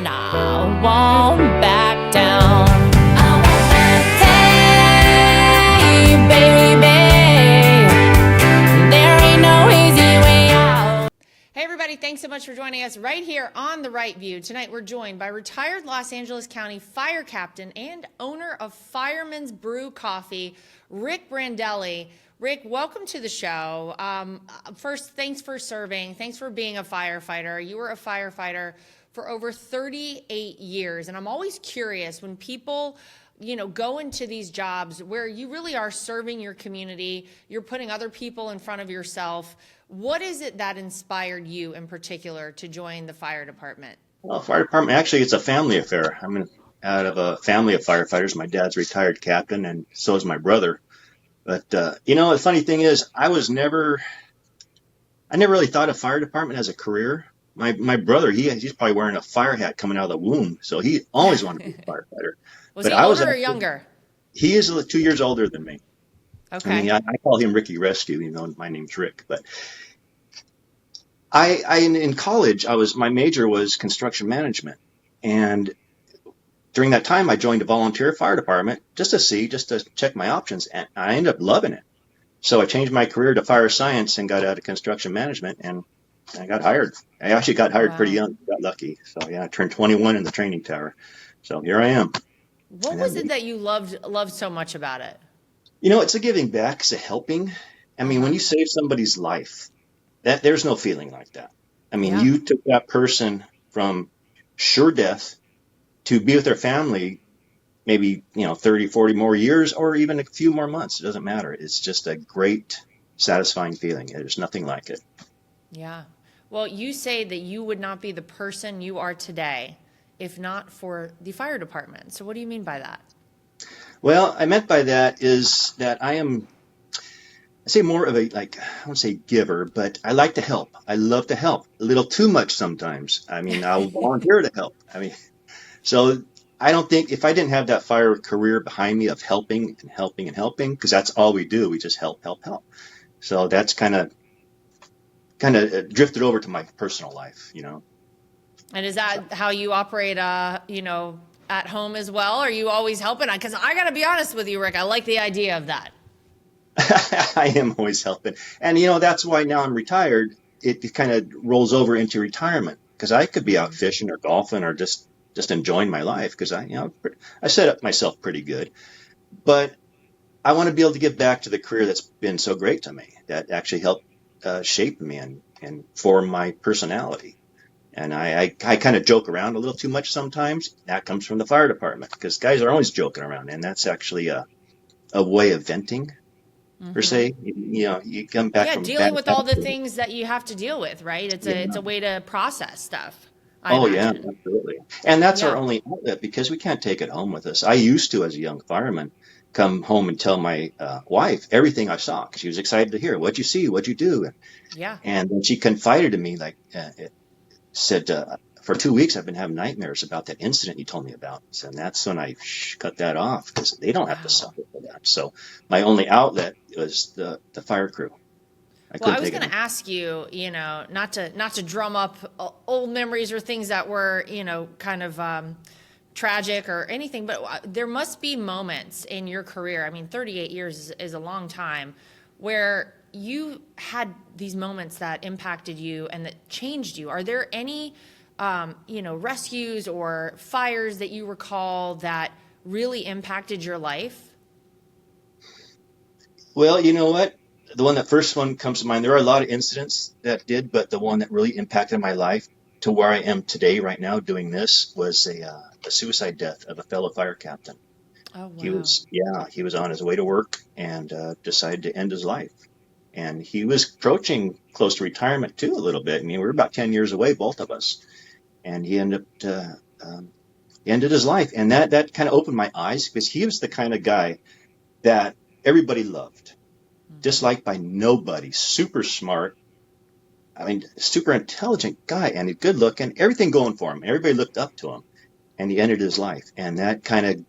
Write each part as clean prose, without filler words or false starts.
and I won't back down. Hey, baby, there ain't no easy way out. Hey, everybody, thanks so much for joining us right here on The Right View. Tonight, we're joined by retired Los Angeles County fire captain and owner of Fireman's Brew Coffee, Rick Randall. Rick, welcome to the show. First, thanks for serving. Thanks for being a firefighter. You were a firefighter for over 38 years. And I'm always curious when people, go into these jobs where you really are serving your community, you're putting other people in front of yourself. What is it that inspired you in particular to join the fire department? Well, fire department, actually, it's a family affair. I'm out of a family of firefighters. My dad's a retired captain, and so is my brother. But, the funny thing is, I never really thought of fire department as a career. My brother, he's probably wearing a fire hat coming out of the womb. So he always wanted to be a firefighter. Was he older or younger? He is 2 years older than me. Okay. I mean, I call him Ricky Rescue, even though my name's Rick. But in college, my major was construction management. And during that time, I joined a volunteer fire department just to check my options, and I ended up loving it. So I changed my career to fire science and got out of construction management, and I got hired. I actually got hired pretty young, got lucky. So yeah, I turned 21 in the training tower. So here I am. What was it that you loved so much about it? It's a giving back, it's a helping. I mean, when you save somebody's life, there's no feeling like that. I mean, you took that person from sure death to be with their family, maybe, 30, 40 more years, or even a few more months. It doesn't matter. It's just a great, satisfying feeling. There's nothing like it. Yeah. Well, you say that you would not be the person you are today if not for the fire department. So what do you mean by that? Well, I meant by that is that I say more of I won't say giver, but I like to help. I love to help. A little too much sometimes. I mean, I'll volunteer to help. So I don't think if I didn't have that fire career behind me of helping and helping and helping, because that's all we do. We just help. So that's kind of drifted over to my personal life, And is that how you operate, at home as well? Are you always helping? Because I got to be honest with you, Rick, I like the idea of that. I am always helping. And, that's why now I'm retired. It kind of rolls over into retirement because I could be out fishing or golfing or just enjoying my life because I set up myself pretty good. But I want to be able to give back to the career that's been so great to me, that actually helped shape me and form my personality. And I kind of joke around a little too much sometimes. That comes from the fire department because guys are always joking around, and that's actually a way of venting, per se. You come back from dealing with all the things that you have to deal with, right? It's a way to process stuff. Yeah, absolutely. And that's our only outlet because we can't take it home with us. I used to, as a young fireman, come home and tell my wife everything I saw because she was excited to hear, what'd you see, what'd you do? And then she confided to me, said, for 2 weeks, I've been having nightmares about that incident you told me about. And that's when I cut that off because they don't have to suffer for that. So my only outlet was the fire crew. I was going to ask you, not to drum up old memories or things that were, kind of tragic or anything, but there must be moments in your career. I mean, 38 years is a long time where you had these moments that impacted you and that changed you. Are there any, rescues or fires that you recall that really impacted your life? Well, you know what? The one that first one comes to mind, there are a lot of incidents that did, but the one that really impacted my life to where I am today, right now, doing this was a suicide death of a fellow fire captain. Oh, wow. He was on his way to work and decided to end his life. And he was approaching close to retirement too, a little bit. I mean, we were about 10 years away, both of us. And he ended his life. And that kind of opened my eyes because he was the kind of guy that everybody loved. Disliked by nobody, super smart. I mean, super intelligent guy and a good looking, everything going for him. Everybody looked up to him and he ended his life. And that kind of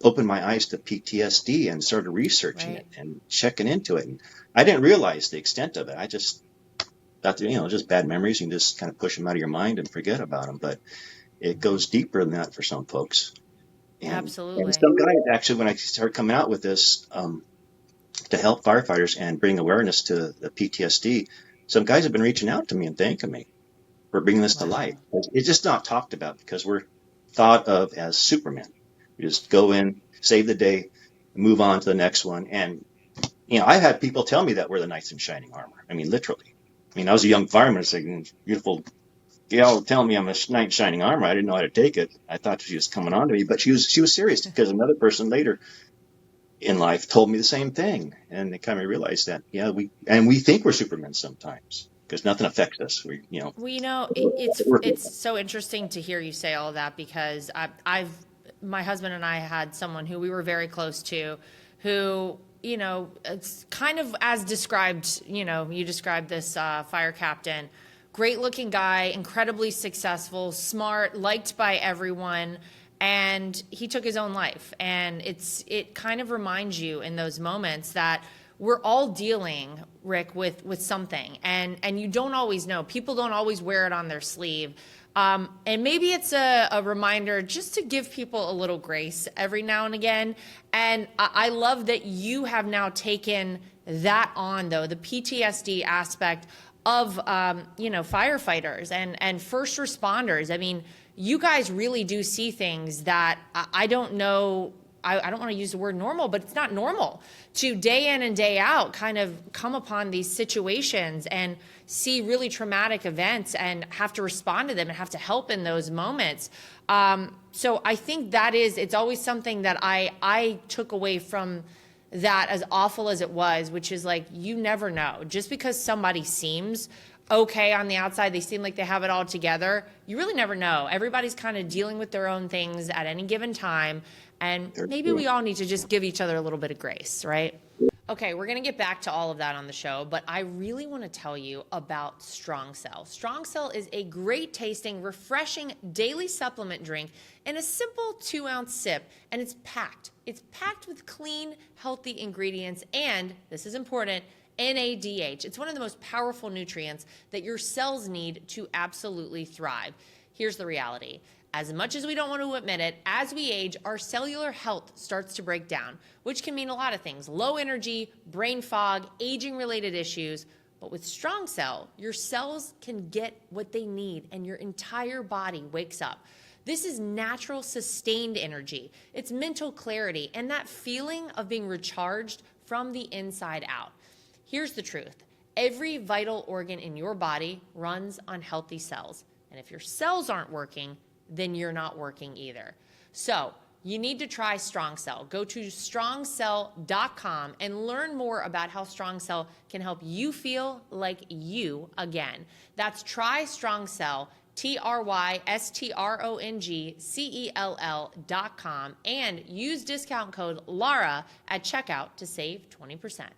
opened my eyes to PTSD and started researching it and checking into it. And I didn't realize the extent of it. I just thought, just bad memories. You can just kind of push them out of your mind and forget about them. But it goes deeper than that for some folks. And Absolutely. some guys actually, when I started coming out with this, to help firefighters and bring awareness to the PTSD, some guys have been reaching out to me and thanking me for bringing this to light. Wow. It's just not talked about because we're thought of as supermen. We just go in, save the day, move on to the next one. And, I've had people tell me that we're the knights in shining armor. I mean, literally. I mean, I was a young fireman, saying, beautiful gal telling me I'm a knight in shining armor. I didn't know how to take it. I thought she was coming on to me, but she was serious because another person later in life told me the same thing. And they kind of realized that, we think we're supermen sometimes because nothing affects us. Well, it's so interesting to hear you say all of that because my husband and I had someone who we were very close to, who it's kind of as described. You described this fire captain, great looking guy, incredibly successful, smart, liked by everyone. And he took his own life. And it kind of reminds you in those moments that we're all dealing, Rick, with something. And you don't always know. People don't always wear it on their sleeve. And maybe it's a reminder just to give people a little grace every now and again. And I love that you have now taken that on, though, the PTSD aspect of, firefighters and first responders. I mean, you guys really do see things that I don't know. I don't want to use the word normal, but it's not normal to day in and day out kind of come upon these situations and see really traumatic events and have to respond to them and have to help in those moments. So I think it's always something that I took away from that, as awful as it was, which is like, you never know. Just because somebody seems okay on the outside, they seem like they have it all together, you really never know. Everybody's kind of dealing with their own things at any given time. And maybe we all need to just give each other a little bit of grace, right? Okay, we're going to get back to all of that on the show, but I really want to tell you about Strong Cell. Strong Cell is a great tasting, refreshing daily supplement drink in a simple 2-ounce sip, and it's packed. It's packed with clean, healthy ingredients, and this is important, NADH. It's one of the most powerful nutrients that your cells need to absolutely thrive. Here's the reality. As much as we don't want to admit it, as we age, our cellular health starts to break down, which can mean a lot of things: low energy, brain fog, aging-related issues. But with Strong Cell, your cells can get what they need and your entire body wakes up. This is natural, sustained energy. It's mental clarity and that feeling of being recharged from the inside out. Here's the truth. Every vital organ in your body runs on healthy cells. And if your cells aren't working, then you're not working either. So you need to try Strong Cell. Go to strongcell.com and learn more about how Strong Cell can help you feel like you again. That's try Strong Cell, TryStrongCell.com, and use discount code Lara at checkout to save 20%.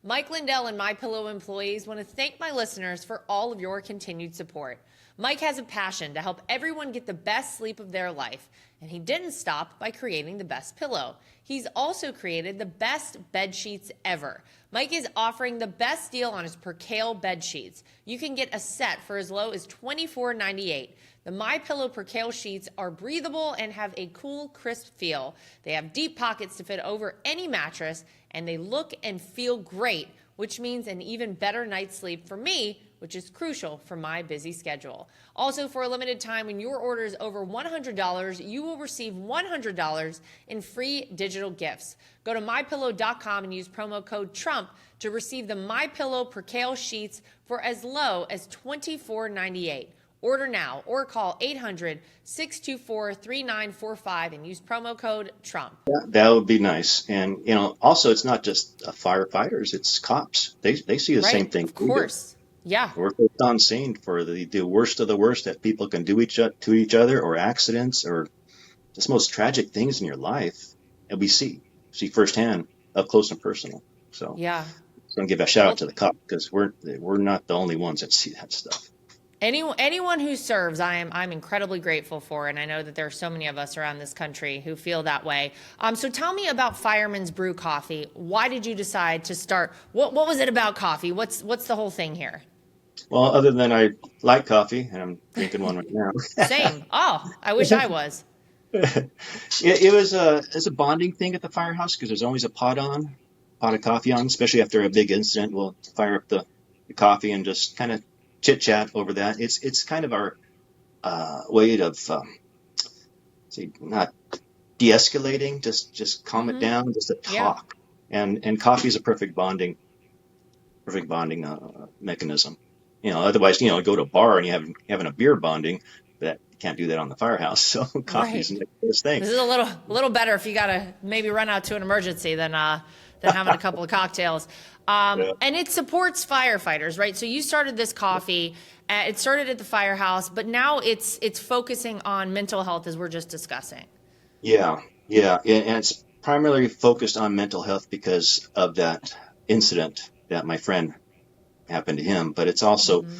Mike Lindell and MyPillow employees want to thank my listeners for all of your continued support. Mike has a passion to help everyone get the best sleep of their life, and he didn't stop by creating the best pillow. He's also created the best bed sheets ever. Mike is offering the best deal on his Percale bed sheets. You can get a set for as low as $24.98. The MyPillow Percale sheets are breathable and have a cool, crisp feel. They have deep pockets to fit over any mattress, and they look and feel great, which means an even better night's sleep for me, which is crucial for my busy schedule. Also, for a limited time, when your order is over $100, you will receive $100 in free digital gifts. Go to MyPillow.com and use promo code TRUMP to receive the MyPillow Percale sheets for as low as $24.98. Order now or call 800-624-3945 and use promo code TRUMP. That would be nice. And, also it's not just firefighters, it's cops. They see the same thing. Of course. Yeah. We're on scene for the worst of the worst that people can do to each other, or accidents, or just most tragic things in your life. And we see firsthand, up close and personal. So yeah, I'm going to give a shout out to the cop, because we're not the only ones that see that stuff. Anyone who serves, I'm incredibly grateful for, and I know that there are so many of us around this country who feel that way. So tell me about Fireman's Brew Coffee. Why did you decide to start? What was it about coffee? What's the whole thing here? Well, other than I like coffee, and I'm drinking one right now. Same. Oh, I wish I was. It's a bonding thing at the firehouse because there's always a pot of coffee on, especially after a big incident. We'll fire up the coffee and just kind of chit chat over that. It's kind of our way of see, not de-escalating, just calm it Mm-hmm. down, just to Yeah. talk. And coffee is a perfect bonding mechanism. Otherwise, go to a bar and having a beer bonding, that you can't do that on the firehouse. So coffee is Right. the next best thing. This is a little better if you gotta maybe run out to an emergency than having a couple of cocktails. Yeah. And it supports firefighters, right? So you started this coffee. It started at the firehouse, but now it's focusing on mental health as we're just discussing. Yeah, yeah, and it's primarily focused on mental health because of that incident that my friend happened to him. But it's also Mm-hmm.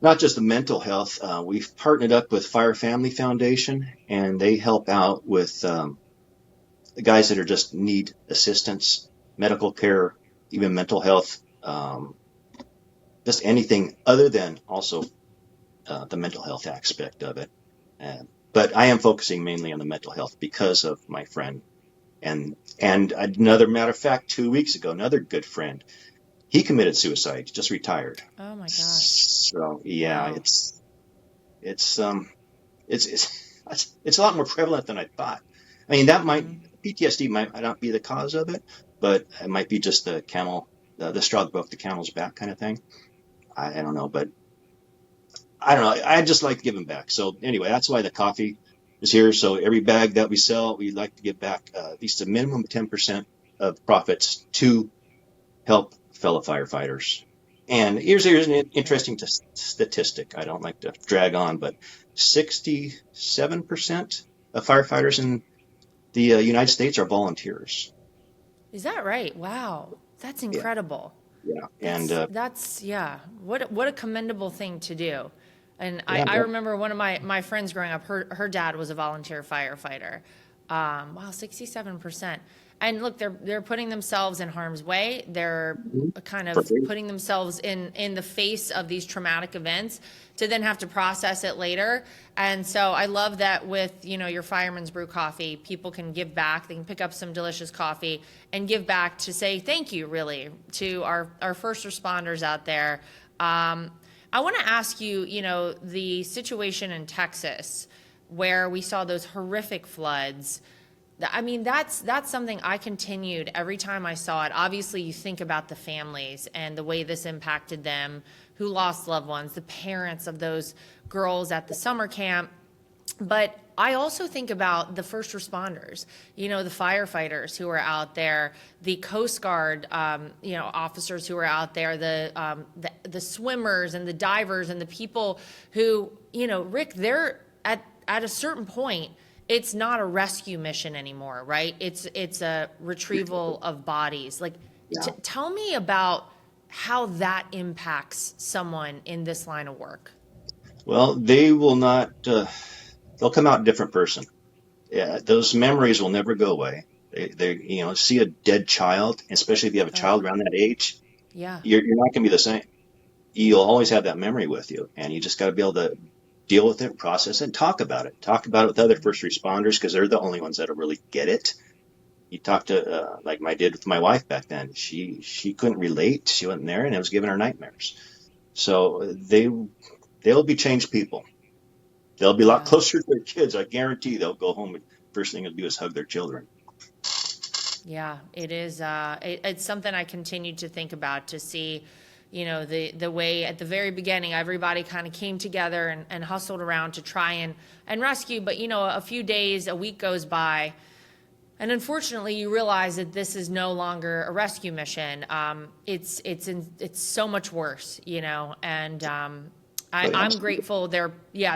not just the mental health. We've partnered up with Fire Family Foundation, and they help out with the guys that are just need assistance, medical care, even mental health, just anything other than also the mental health aspect of it. But I am focusing mainly on the mental health because of my friend. And another matter of fact, 2 weeks ago, another good friend, he committed suicide, just retired. Oh my gosh. So yeah, Wow. it's it's a lot more prevalent than I thought. I mean, that might Mm-hmm. PTSD might not be the cause of it, but it might be just the straw that broke the camel's back kind of thing. I don't know, but I don't know. I just like giving back. So anyway, that's why the coffee is here. So every bag that we sell, we like to give back at least a minimum of 10% of profits to help fellow firefighters. And here's an Great. interesting statistic. I don't like to drag on, but 67% of firefighters in the United States are volunteers. Is that right? Wow. That's Yeah, incredible. yeah, and That's yeah. What a commendable thing to do. And I, yeah, I yeah. remember one of my friends growing up, her dad was a volunteer firefighter. Wow, 67%. And look, they're putting themselves in harm's way. They're Mhm. kind For of free. putting themselves in the face of these traumatic events to then have to process it later. And so I love that with, your Fireman's Brew coffee, people can give back. They can pick up some delicious coffee and give back to say thank you, really, to our first responders out there. I want to ask you, the situation in Texas where we saw those horrific floods. I mean, that's something I continued every time I saw it. Obviously, you think about the families and the way this impacted them who lost loved ones, the parents of those girls at the summer camp. But I also think about the first responders, the firefighters who are out there, the Coast Guard, officers who are out there, the swimmers and the divers and the people who, Rick, they're at a certain point, it's not a rescue mission anymore, right? It's a retrieval of bodies. Like, Yeah. tell me about how that impacts someone in this line of work. Well, they will not. They'll come out a different person. Yeah, those memories will never go away. See a dead child, especially if you have a Oh, child around that age, yeah. you're not going to be the same. You'll always have that memory with you, and you just got to be able to deal with it, process it, and talk about it. Talk about it with other first responders because they're the only ones that'll really get it. You talk to like I did with my wife back then. She couldn't relate. She wasn't there, and it was giving her nightmares. So they'll be changed people. They'll be a lot Yeah. closer to their kids. I guarantee they'll go home and first thing they'll do is hug their children. Yeah, it is. It's something I continue to think about to see, the way at the very beginning everybody kind of came together and hustled around to try and rescue. But a few days, a week goes by, and unfortunately, you realize that this is no longer a rescue mission. It's so much worse, and Oh, yeah, I'm absolutely. grateful there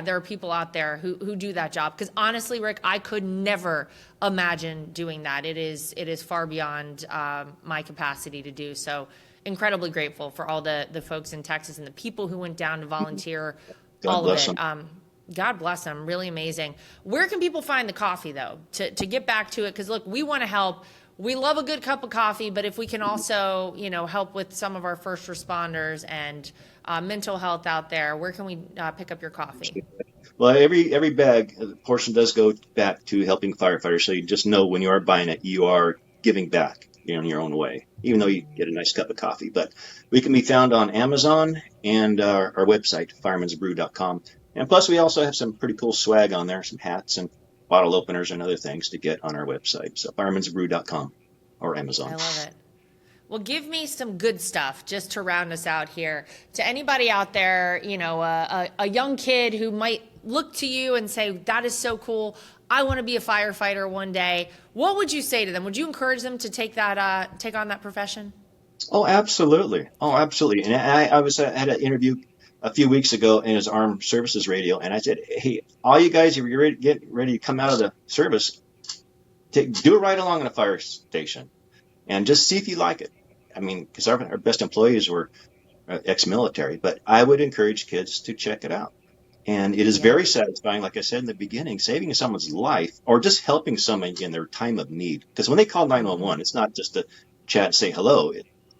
are people out there who do that job because honestly, Rick, I could never imagine doing that. It is far beyond my capacity to do so. Incredibly grateful for all the folks in Texas and the people who went down to volunteer, God all of bless it. them. God bless them. Really amazing. Where can people find the coffee though to get back to it? Because look, we want to help. we love a good cup of coffee, but if we can also, help with some of our first responders and mental health out there, where can we pick up your coffee? Well, every bag portion does go back to helping firefighters. So you just know when you are buying it, you are giving back in your own way, even though you get a nice cup of coffee. But we can be found on Amazon and our website, firemansbrew.com. And plus, we also have some pretty cool swag on there, some hats and bottle openers and other things to get on our website. So firemansbrew.com or Amazon. I love it. Well, give me some good stuff just to round us out here. To anybody out there, a young kid who might look to you and say, that is so cool, I want to be a firefighter one day. What would you say to them? Would you encourage them to take on that profession? Oh, absolutely. Oh, absolutely. And I had an interview a few weeks ago in his armed services radio, and I said, hey, all you guys, if you're get ready to come out of the service, do a ride along in a fire station and just see if you like it. I mean, because our best employees were ex-military, but I would encourage kids to check it out. And it is very satisfying, like I said in the beginning, saving someone's life or just helping someone in their time of need. Because when they call 911, it's not just to chat and say hello.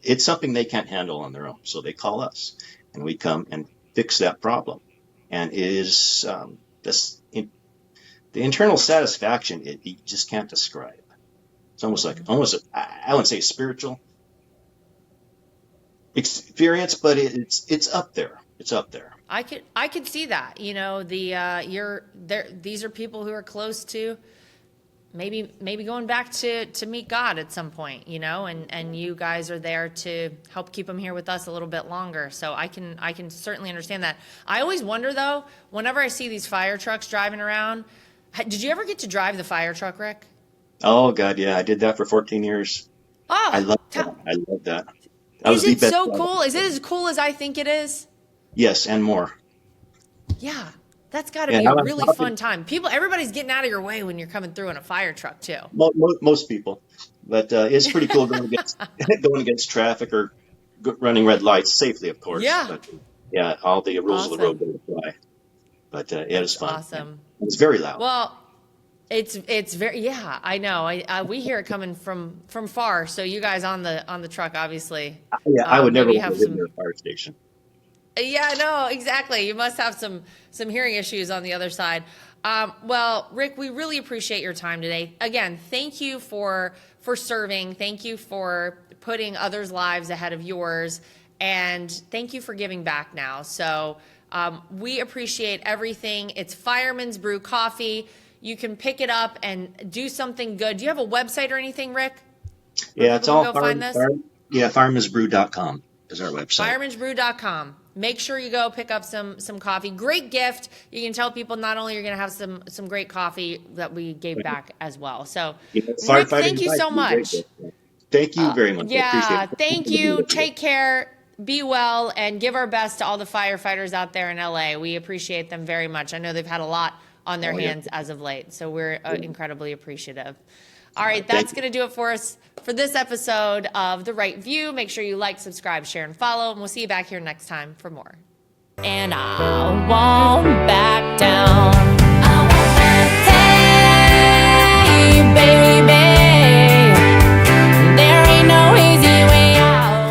It's something they can't handle on their own. So they call us, and we come and fix that problem. And it is the internal satisfaction you just can't describe. It's almost I wouldn't say spiritual experience, but it's up there. It's up there. I could see that. These are people who are close to maybe going back to meet God at some point, and you guys are there to help keep them here with us a little bit longer. So I can certainly understand that. I always wonder though, whenever I see these fire trucks driving around, did you ever get to drive the fire truck, Rick? Oh God, yeah, I did that for 14 years. Oh, I love that. I love that. Is it so cool? Is it as cool as I think it is? Yes, and more. Yeah, that's got to be a really fun time. Everybody's getting out of your way when you're coming through in a fire truck too. Most people, but it's pretty cool going against traffic or running red lights safely, of course. Yeah. But, yeah, all the rules of the road don't apply. But it is fun. Awesome. Yeah. It's very loud. Well, it's very I know. We hear it coming from far. So you guys on the truck, obviously. Yeah, I would never want to live near a fire station. Yeah, no, exactly. You must have some hearing issues on the other side. Well, Rick, we really appreciate your time today. Again, thank you for serving. Thank you for putting others' lives ahead of yours. And thank you for giving back now. So we appreciate everything. It's Fireman's Brew Coffee. You can pick it up and do something good. Do you have a website or anything, Rick? Yeah, it's all firemansbrew.com is our website. Firemansbrew.com. Make sure you go pick up some coffee. Great gift. You can tell people not only you're going to have some great coffee that we gave back as well. So, Rick, thank you so much. Thank you very much. Yeah, thank you. Take care. Be well, and give our best to all the firefighters out there in LA. We appreciate them very much. I know they've had a lot on their hands as of late, so we're incredibly appreciative. All right, that's going to do it for us for this episode of The Right View. Make sure you like, subscribe, share, and follow, and we'll see you back here next time for more. And I won't back down.